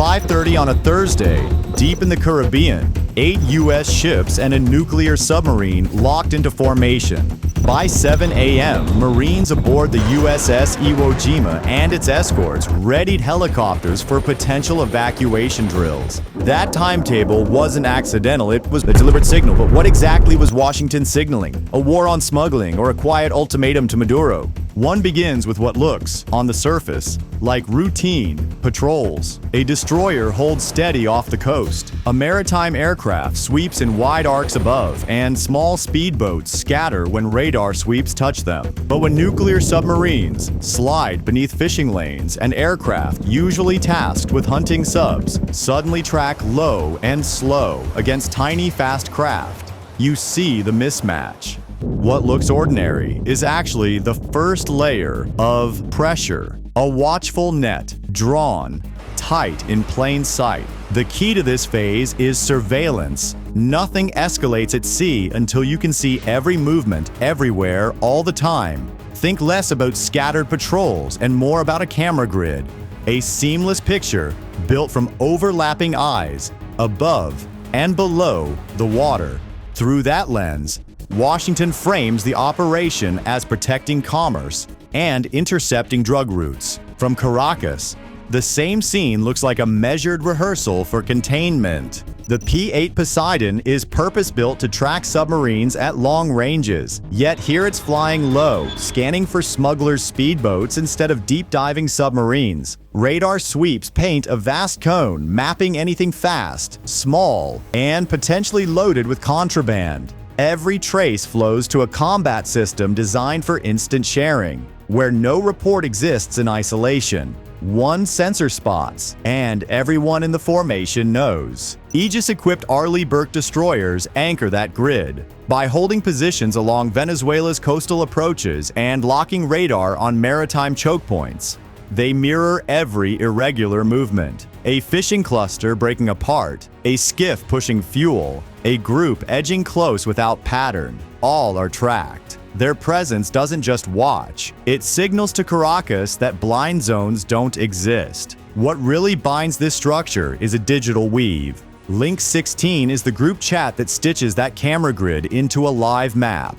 5:30 on a Thursday, deep in the Caribbean, 8 U.S. ships and a nuclear submarine locked into formation. By 7 a.m., Marines aboard the USS Iwo Jima and its escorts readied helicopters for potential evacuation drills. That timetable wasn't accidental, it was a deliberate signal. But what exactly was Washington signaling? A war on smuggling or a quiet ultimatum to Maduro? One begins with what looks, on the surface, like routine patrols. A destroyer holds steady off the coast. A maritime aircraft sweeps in wide arcs above, and small speedboats scatter when radar sweeps touch them. But when nuclear submarines slide beneath fishing lanes and aircraft usually tasked with hunting subs suddenly track low and slow against tiny fast craft, you see the mismatch. What looks ordinary is actually the first layer of pressure, a watchful net drawn tight in plain sight. The key to this phase is surveillance. Nothing escalates at sea until you can see every movement everywhere all the time. Think less about scattered patrols and more about a camera grid, a seamless picture built from overlapping eyes above and below the water. Through that lens, Washington frames the operation as protecting commerce and intercepting drug routes. From Caracas, the same scene looks like a measured rehearsal for containment. The P-8 Poseidon is purpose-built to track submarines at long ranges, yet here it's flying low, scanning for smugglers' speedboats instead of deep-diving submarines. Radar sweeps paint a vast cone, mapping anything fast, small, and potentially loaded with contraband. Every trace flows to a combat system designed for instant sharing, where no report exists in isolation. One sensor spots, and everyone in the formation knows. Aegis-equipped Arleigh Burke destroyers anchor that grid. By holding positions along Venezuela's coastal approaches and locking radar on maritime choke points, they mirror every irregular movement. A fishing cluster breaking apart, a skiff pushing fuel, a group edging close without pattern. All are tracked. Their presence doesn't just watch, it signals to Caracas that blind zones don't exist. What really binds this structure is a digital weave. Link 16 is the group chat that stitches that camera grid into a live map.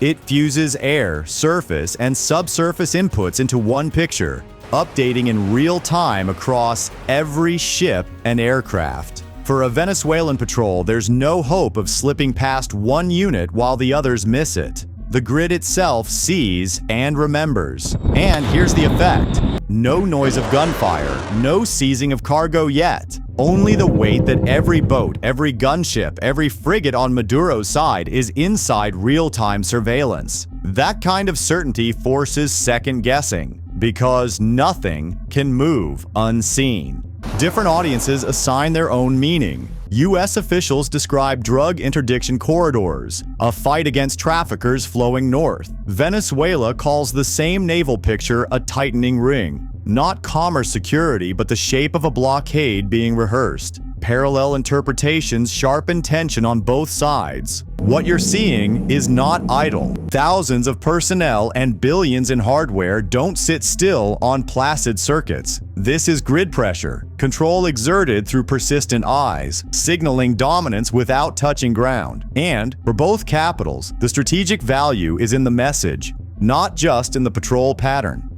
It fuses air, surface, and subsurface inputs into one picture, updating in real time across every ship and aircraft. For a Venezuelan patrol, there's no hope of slipping past one unit while the others miss it. The grid itself sees and remembers. And here's the effect. No noise of gunfire, no seizing of cargo yet. Only the weight that every boat, every gunship, every frigate on Maduro's side is inside real-time surveillance. That kind of certainty forces second guessing, because nothing can move unseen. Different audiences assign their own meaning. U.S. officials describe drug interdiction corridors, a fight against traffickers flowing north. Venezuela calls the same naval picture a tightening ring. Not commerce security, but the shape of a blockade being rehearsed. Parallel interpretations sharpen tension on both sides. What you're seeing is not idle. Thousands of personnel and billions in hardware don't sit still on placid circuits. This is grid pressure, control exerted through persistent eyes, signaling dominance without touching ground. And, for both capitals, the strategic value is in the message, not just in the patrol pattern.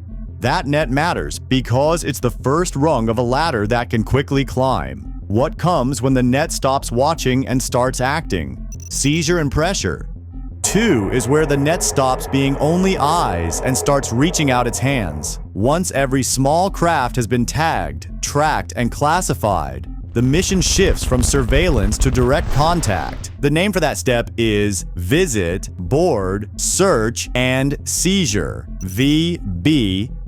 That net matters because it's the first rung of a ladder that can quickly climb. What comes when the net stops watching and starts acting? Seizure and pressure. 2 is where the net stops being only eyes and starts reaching out its hands. Once every small craft has been tagged, tracked, and classified, the mission shifts from surveillance to direct contact. The name for that step is Visit, Board, Search, and Seizure. VBSS.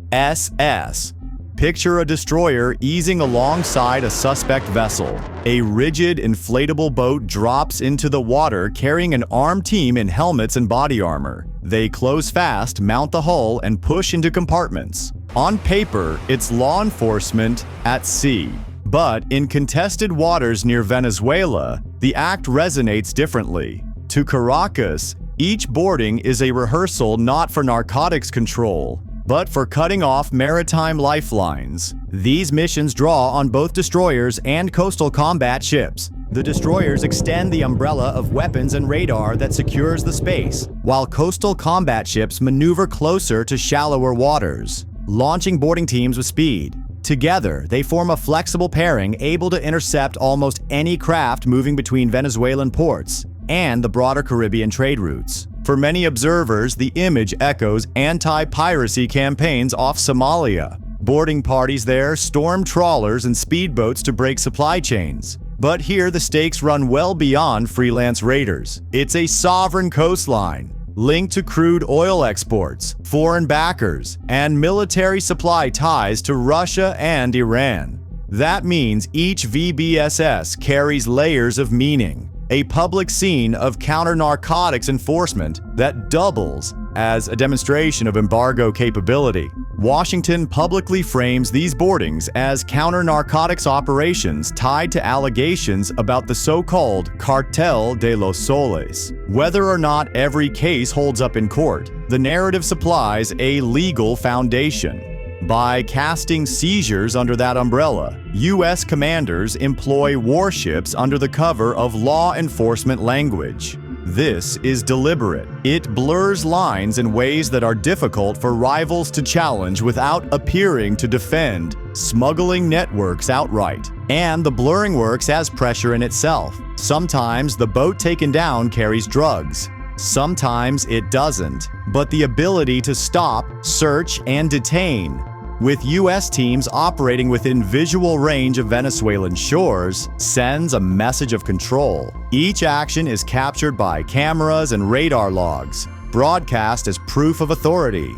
Picture a destroyer easing alongside a suspect vessel. A rigid, inflatable boat drops into the water carrying an armed team in helmets and body armor. They close fast, mount the hull, and push into compartments. On paper, it's law enforcement at sea. But in contested waters near Venezuela, the act resonates differently. To Caracas, each boarding is a rehearsal not for narcotics control, but for cutting off maritime lifelines. These missions draw on both destroyers and coastal combat ships. The destroyers extend the umbrella of weapons and radar that secures the space, while coastal combat ships maneuver closer to shallower waters, launching boarding teams with speed. Together, they form a flexible pairing able to intercept almost any craft moving between Venezuelan ports and the broader Caribbean trade routes. For many observers, the image echoes anti-piracy campaigns off Somalia. Boarding parties there storm trawlers and speedboats to break supply chains. But here the stakes run well beyond freelance raiders. It's a sovereign coastline, linked to crude oil exports, foreign backers, and military supply ties to Russia and Iran. That means each VBSS carries layers of meaning, a public scene of counter-narcotics enforcement that doubles as a demonstration of embargo capability. Washington publicly frames these boardings as counter-narcotics operations tied to allegations about the so-called Cartel de los Soles. Whether or not every case holds up in court, the narrative supplies a legal foundation. By casting seizures under that umbrella, U.S. commanders employ warships under the cover of law enforcement language. This is deliberate. It blurs lines in ways that are difficult for rivals to challenge without appearing to defend smuggling networks outright. And the blurring works as pressure in itself. Sometimes the boat taken down carries drugs. Sometimes it doesn't. But the ability to stop, search, and detain, with U.S. teams operating within visual range of Venezuelan shores, sends a message of control. Each action is captured by cameras and radar logs, broadcast as proof of authority.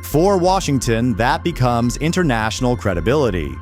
For Washington, that becomes international credibility.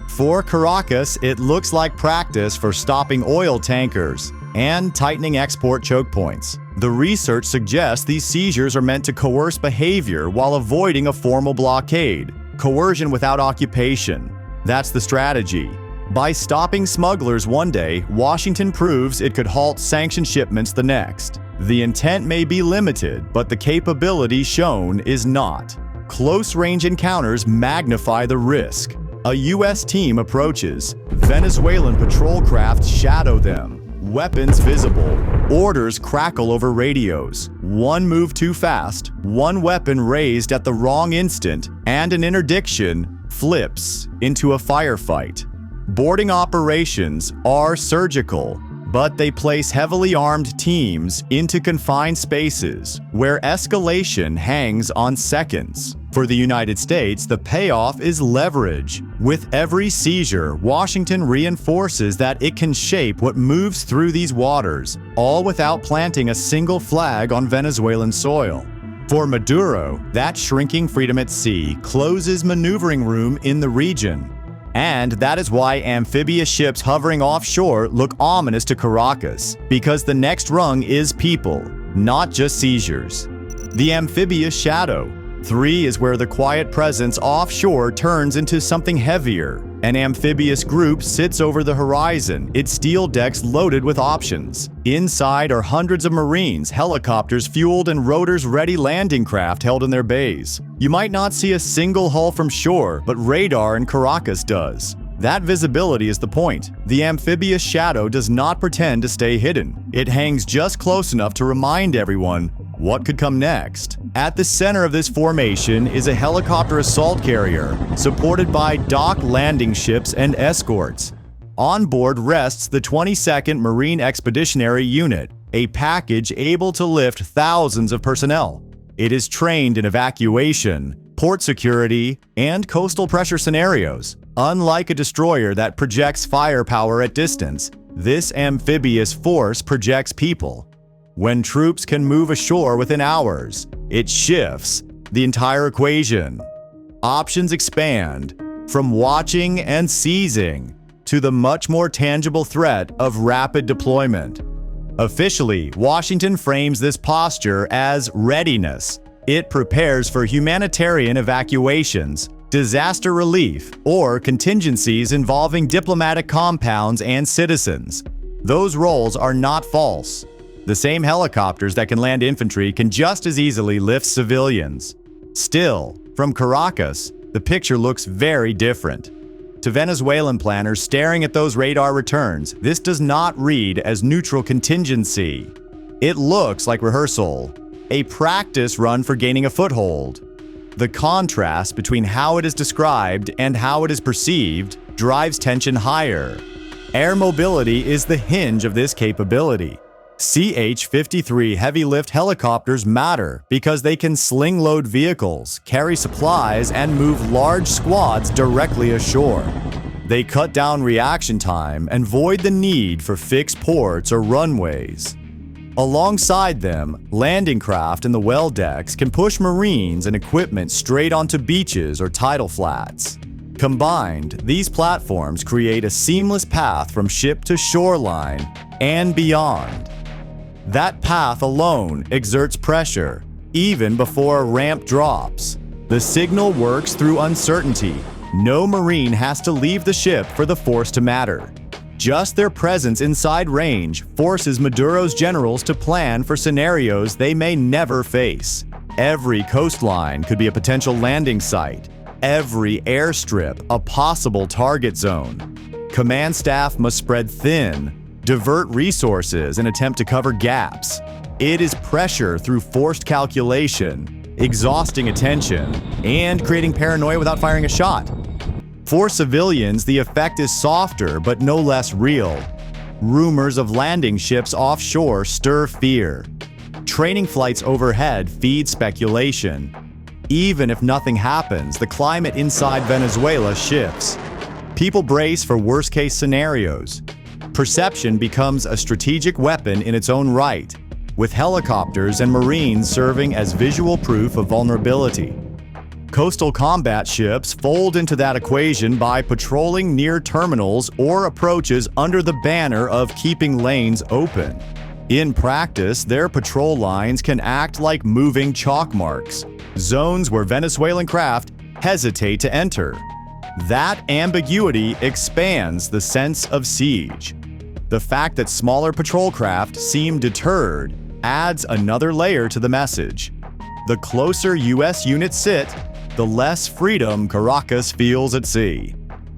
For Caracas, it looks like practice for stopping oil tankers and tightening export choke points. The research suggests these seizures are meant to coerce behavior while avoiding a formal blockade. Coercion without occupation. That's the strategy. By stopping smugglers one day, Washington proves it could halt sanctioned shipments the next. The intent may be limited, but the capability shown is not. Close-range encounters magnify the risk. A U.S. team approaches. Venezuelan patrol craft shadow them. Weapons visible. Orders crackle over radios. One move too fast, one weapon raised at the wrong instant, and an interdiction flips into a firefight. Boarding operations are surgical, but they place heavily armed teams into confined spaces where escalation hangs on seconds. For the United States, the payoff is leverage. With every seizure, Washington reinforces that it can shape what moves through these waters, all without planting a single flag on Venezuelan soil. For Maduro, that shrinking freedom at sea closes maneuvering room in the region. And that is why amphibious ships hovering offshore look ominous to Caracas, because the next rung is people, not just seizures. The amphibious shadow. 3 is where the quiet presence offshore turns into something heavier. An amphibious group sits over the horizon, its steel decks loaded with options. Inside are hundreds of Marines, helicopters fueled, and rotors-ready landing craft held in their bays. You might not see a single hull from shore, but radar in Caracas does. That visibility is the point. The amphibious shadow does not pretend to stay hidden. It hangs just close enough to remind everyone what could come next. At the center of this formation is a helicopter assault carrier, supported by dock landing ships and escorts. On board rests the 22nd Marine Expeditionary Unit, a package able to lift thousands of personnel. It is trained in evacuation, port security, and coastal pressure scenarios. Unlike a destroyer that projects firepower at distance, this amphibious force projects people. When troops can move ashore within hours, it shifts the entire equation. Options expand, from watching and seizing to the much more tangible threat of rapid deployment. Officially, Washington frames this posture as readiness. It prepares for humanitarian evacuations, disaster relief, or contingencies involving diplomatic compounds and citizens. Those roles are not false. The same helicopters that can land infantry can just as easily lift civilians. Still, from Caracas, the picture looks very different. To Venezuelan planners staring at those radar returns, this does not read as neutral contingency. It looks like rehearsal, a practice run for gaining a foothold. The contrast between how it is described and how it is perceived drives tension higher. Air mobility is the hinge of this capability. CH-53 heavy-lift helicopters matter because they can sling-load vehicles, carry supplies, and move large squads directly ashore. They cut down reaction time and void the need for fixed ports or runways. Alongside them, landing craft in the well decks can push Marines and equipment straight onto beaches or tidal flats. Combined, these platforms create a seamless path from ship to shoreline and beyond. That path alone exerts pressure, even before a ramp drops. The signal works through uncertainty. No Marine has to leave the ship for the force to matter. Just their presence inside range forces Maduro's generals to plan for scenarios they may never face. Every coastline could be a potential landing site. Every airstrip a possible target zone. Command staff must spread thin, divert resources, and attempt to cover gaps. It is pressure through forced calculation, exhausting attention, and creating paranoia without firing a shot. For civilians, the effect is softer but no less real. Rumors of landing ships offshore stir fear. Training flights overhead feed speculation. Even if nothing happens, the climate inside Venezuela shifts. People brace for worst-case scenarios. Perception becomes a strategic weapon in its own right, with helicopters and Marines serving as visual proof of vulnerability. Coastal combat ships fold into that equation by patrolling near terminals or approaches under the banner of keeping lanes open. In practice, their patrol lines can act like moving chalk marks, zones where Venezuelan craft hesitate to enter. That ambiguity expands the sense of siege. The fact that smaller patrol craft seem deterred adds another layer to the message. The closer U.S. units sit, the less freedom Caracas feels at sea.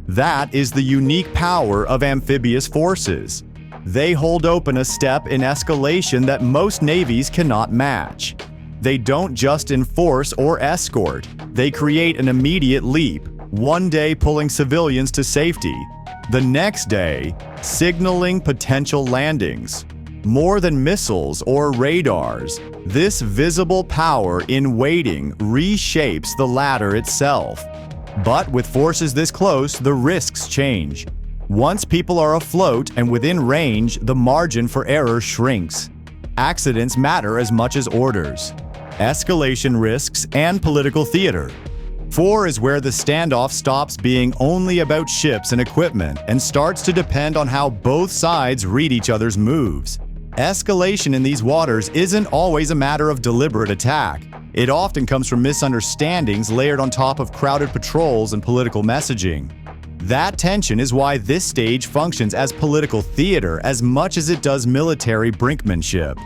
That is the unique power of amphibious forces. They hold open a step in escalation that most navies cannot match. They don't just enforce or escort, they create an immediate leap, one day pulling civilians to safety, the next day signaling potential landings. More than missiles or radars, this visible power in waiting reshapes the ladder itself. But with forces this close, the risks change. Once people are afloat and within range, the margin for error shrinks. Accidents matter as much as orders. Escalation risks and political theater. 4 is where the standoff stops being only about ships and equipment and starts to depend on how both sides read each other's moves. Escalation in these waters isn't always a matter of deliberate attack. It often comes from misunderstandings layered on top of crowded patrols and political messaging. That tension is why this stage functions as political theater as much as it does military brinkmanship.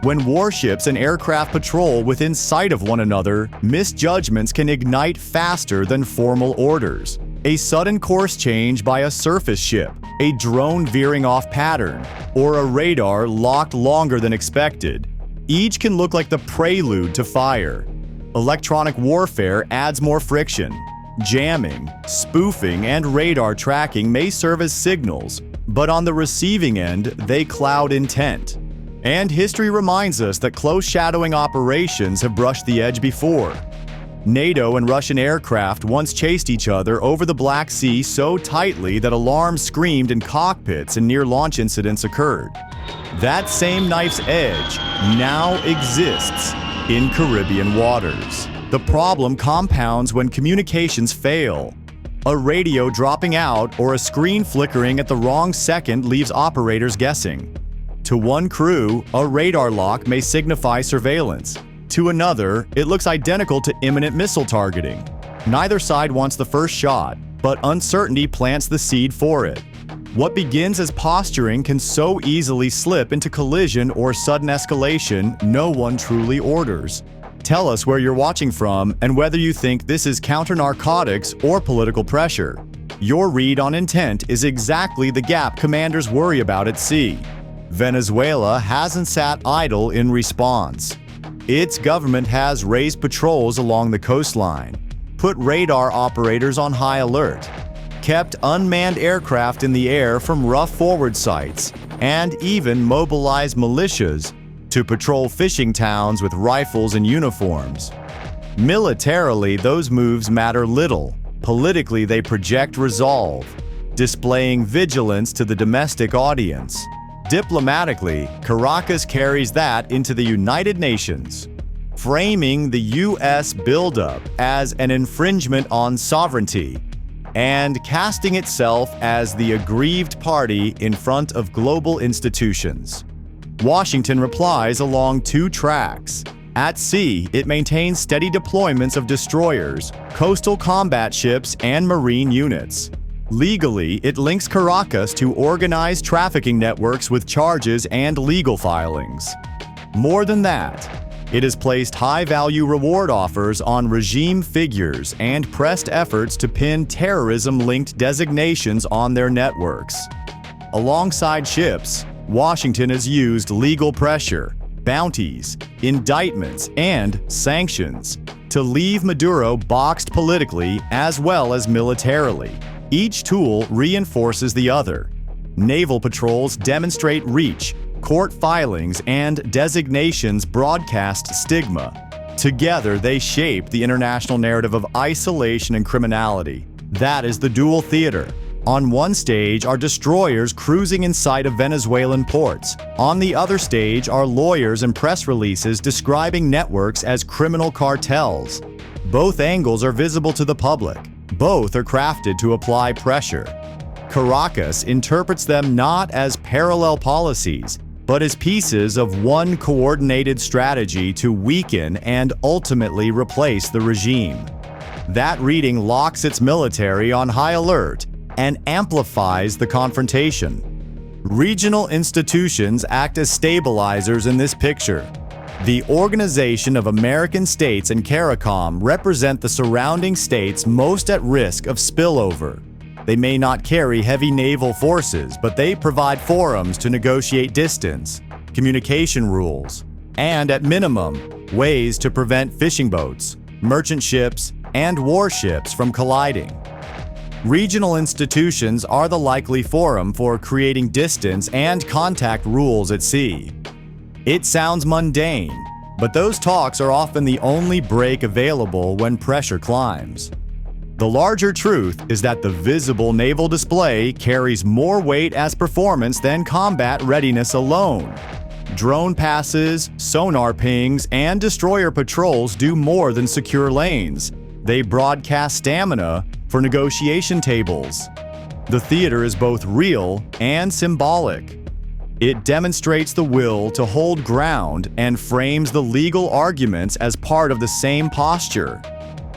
When warships and aircraft patrol within sight of one another, misjudgments can ignite faster than formal orders. A sudden course change by a surface ship, a drone veering off pattern, or a radar locked longer than expected. Each can look like the prelude to fire. Electronic warfare adds more friction. Jamming, spoofing, and radar tracking may serve as signals, but on the receiving end, they cloud intent. And history reminds us that close shadowing operations have brushed the edge before. NATO and Russian aircraft once chased each other over the Black Sea so tightly that alarms screamed in cockpits and near-launch incidents occurred. That same knife's edge now exists in Caribbean waters. The problem compounds when communications fail. A radio dropping out or a screen flickering at the wrong second leaves operators guessing. To one crew, a radar lock may signify surveillance. To another, it looks identical to imminent missile targeting. Neither side wants the first shot, but uncertainty plants the seed for it. What begins as posturing can so easily slip into collision or sudden escalation no one truly orders. Tell us where you're watching from and whether you think this is counter-narcotics or political pressure. Your read on intent is exactly the gap commanders worry about at sea. Venezuela hasn't sat idle in response. Its government has raised patrols along the coastline, put radar operators on high alert, kept unmanned aircraft in the air from rough forward sites, and even mobilized militias to patrol fishing towns with rifles and uniforms. Militarily, those moves matter little. Politically, they project resolve, displaying vigilance to the domestic audience. Diplomatically, Caracas carries that into the United Nations, framing the U.S. buildup as an infringement on sovereignty and casting itself as the aggrieved party in front of global institutions. Washington replies along two tracks. At sea, it maintains steady deployments of destroyers, coastal combat ships, and marine units. Legally, it links Caracas to organized trafficking networks with charges and legal filings. More than that, it has placed high-value reward offers on regime figures and pressed efforts to pin terrorism-linked designations on their networks. Alongside ships, Washington has used legal pressure, bounties, indictments, and sanctions to leave Maduro boxed politically as well as militarily. Each tool reinforces the other. Naval patrols demonstrate reach, court filings and designations broadcast stigma. Together, they shape the international narrative of isolation and criminality. That is the dual theater. On one stage are destroyers cruising in sight of Venezuelan ports. On the other stage are lawyers and press releases describing networks as criminal cartels. Both angles are visible to the public. Both are crafted to apply pressure. Caracas interprets them not as parallel policies, but as pieces of one coordinated strategy to weaken and ultimately replace the regime. That reading locks its military on high alert and amplifies the confrontation. Regional institutions act as stabilizers in this picture. The Organization of American States and CARICOM represent the surrounding states most at risk of spillover. They may not carry heavy naval forces, but they provide forums to negotiate distance, communication rules, and at minimum, ways to prevent fishing boats, merchant ships, and warships from colliding. Regional institutions are the likely forum for creating distance and contact rules at sea. It sounds mundane, but those talks are often the only break available when pressure climbs. The larger truth is that the visible naval display carries more weight as performance than combat readiness alone. Drone passes, sonar pings, and destroyer patrols do more than secure lanes. They broadcast stamina for negotiation tables. The theater is both real and symbolic. It demonstrates the will to hold ground and frames the legal arguments as part of the same posture.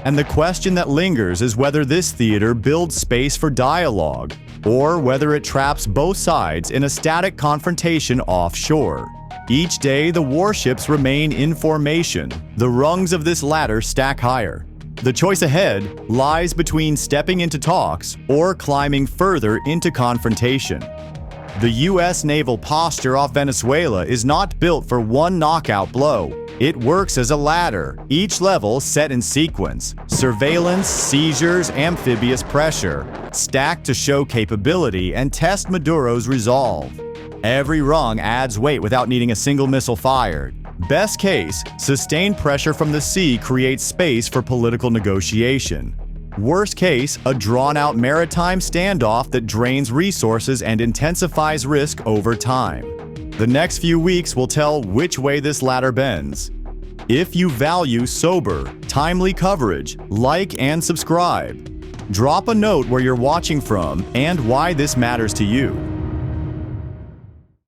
And the question that lingers is whether this theater builds space for dialogue, or whether it traps both sides in a static confrontation offshore. Each day, the warships remain in formation. The rungs of this ladder stack higher. The choice ahead lies between stepping into talks or climbing further into confrontation. The U.S. naval posture off Venezuela is not built for one knockout blow. It works as a ladder, each level set in sequence. Surveillance, seizures, amphibious pressure, stacked to show capability and test Maduro's resolve. Every rung adds weight without needing a single missile fired. Best case, sustained pressure from the sea creates space for political negotiation. Worst case, a drawn-out maritime standoff that drains resources and intensifies risk over time. The next few weeks will tell which way this ladder bends. If you value sober, timely coverage, like and subscribe. Drop a note where you're watching from and why this matters to you.